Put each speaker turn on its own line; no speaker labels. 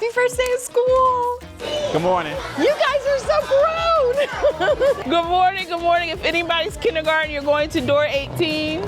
Happy first day of school.
Good morning.
You guys are so grown. Good morning, good morning. If anybody's kindergarten, you're going to door 18.